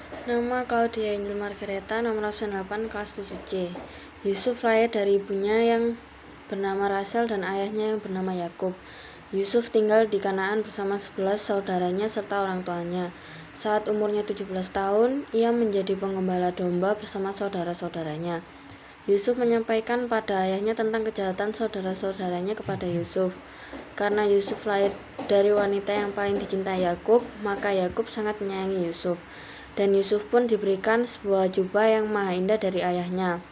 Nama Claudia Angel Margareta, nomor absen 8, kelas 7C. Yusuf lahir dari ibunya yang bernama Rachel dan ayahnya yang bernama Yakub. Yusuf tinggal di Kanaan bersama 11 saudaranya serta orang tuanya. Saat umurnya 17 tahun, ia menjadi penggembala domba bersama saudara-saudaranya. Yusuf menyampaikan pada ayahnya tentang kejahatan saudara-saudaranya kepada Yusuf. Karena Yusuf lahir dari wanita yang paling dicintai Yakub, maka Yakub sangat menyayangi Yusuf. Dan Yusuf pun diberikan sebuah jubah yang maha indah dari ayahnya.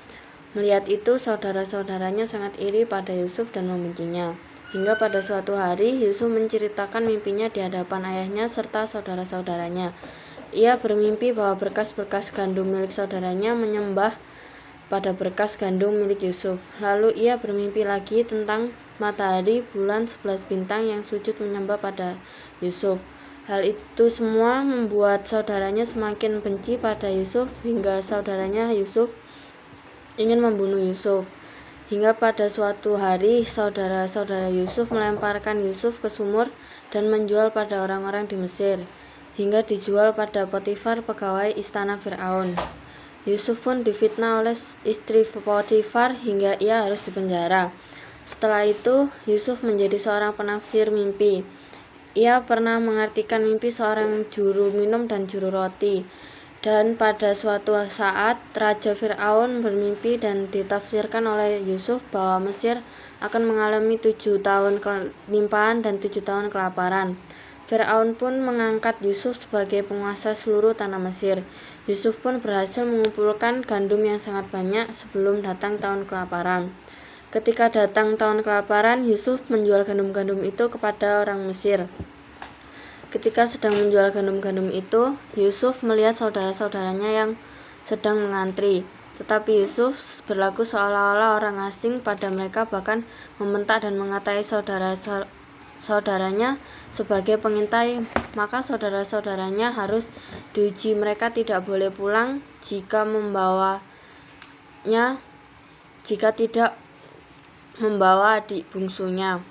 Melihat itu, saudara-saudaranya sangat iri pada Yusuf dan membencinya. Hingga pada suatu hari, Yusuf menceritakan mimpinya di hadapan ayahnya serta saudara-saudaranya. Ia bermimpi bahwa berkas-berkas gandum milik saudaranya menyembah pada berkas gandum milik Yusuf. Lalu ia bermimpi lagi tentang matahari, bulan, 11 bintang yang sujud menyembah pada Yusuf. Hal itu semua membuat saudaranya semakin benci pada Yusuf hingga saudaranya Yusuf ingin membunuh Yusuf. Hingga pada suatu hari, saudara-saudara Yusuf melemparkan Yusuf ke sumur dan menjual pada orang-orang di Mesir, hingga dijual pada Potifar, pegawai istana Firaun. Yusuf pun difitnah oleh istri Potifar hingga ia harus dipenjara. Setelah itu, Yusuf menjadi seorang penafsir mimpi. Ia pernah mengartikan mimpi seorang juru minum dan juru roti. Dan pada suatu saat, Raja Firaun bermimpi dan ditafsirkan oleh Yusuf bahwa Mesir akan mengalami 7 tahun kelimpahan dan 7 tahun kelaparan. Firaun pun mengangkat Yusuf sebagai penguasa seluruh tanah Mesir. Yusuf pun berhasil mengumpulkan gandum yang sangat banyak sebelum datang tahun kelaparan. Ketika datang tahun kelaparan, Yusuf menjual gandum-gandum itu kepada orang Mesir. Ketika sedang menjual gandum-gandum itu, Yusuf melihat saudara-saudaranya yang sedang mengantri. Tetapi Yusuf berlaku seolah-olah orang asing pada mereka, bahkan membentak dan mengatai saudaranya sebagai pengintai. Maka saudara-saudaranya harus diuji. Mereka tidak boleh pulang jika tidak membawa adik bungsunya.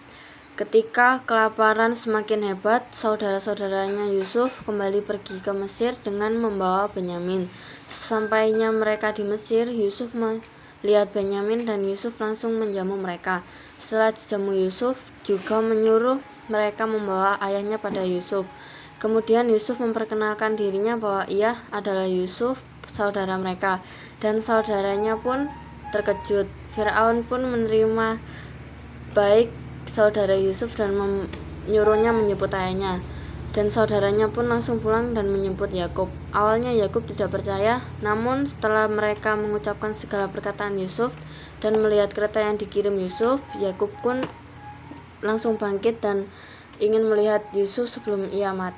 Ketika kelaparan semakin hebat, saudara-saudaranya Yusuf kembali pergi ke Mesir dengan membawa Benyamin. Sesampainya mereka di Mesir, Yusuf melihat Benyamin dan Yusuf langsung menjamu mereka. Setelah dijamu, Yusuf juga menyuruh mereka membawa ayahnya pada Yusuf. Kemudian Yusuf memperkenalkan dirinya bahwa ia adalah Yusuf, saudara mereka, dan saudaranya pun terkejut. Firaun pun menerima baik saudara Yusuf dan menyuruhnya menyebut ayahnya, dan saudaranya pun langsung pulang dan menyebut Yakub. Awalnya Yakub tidak percaya, namun setelah mereka mengucapkan segala perkataan Yusuf dan melihat kereta yang dikirim Yusuf, Yakub pun langsung bangkit dan ingin melihat Yusuf sebelum ia mati.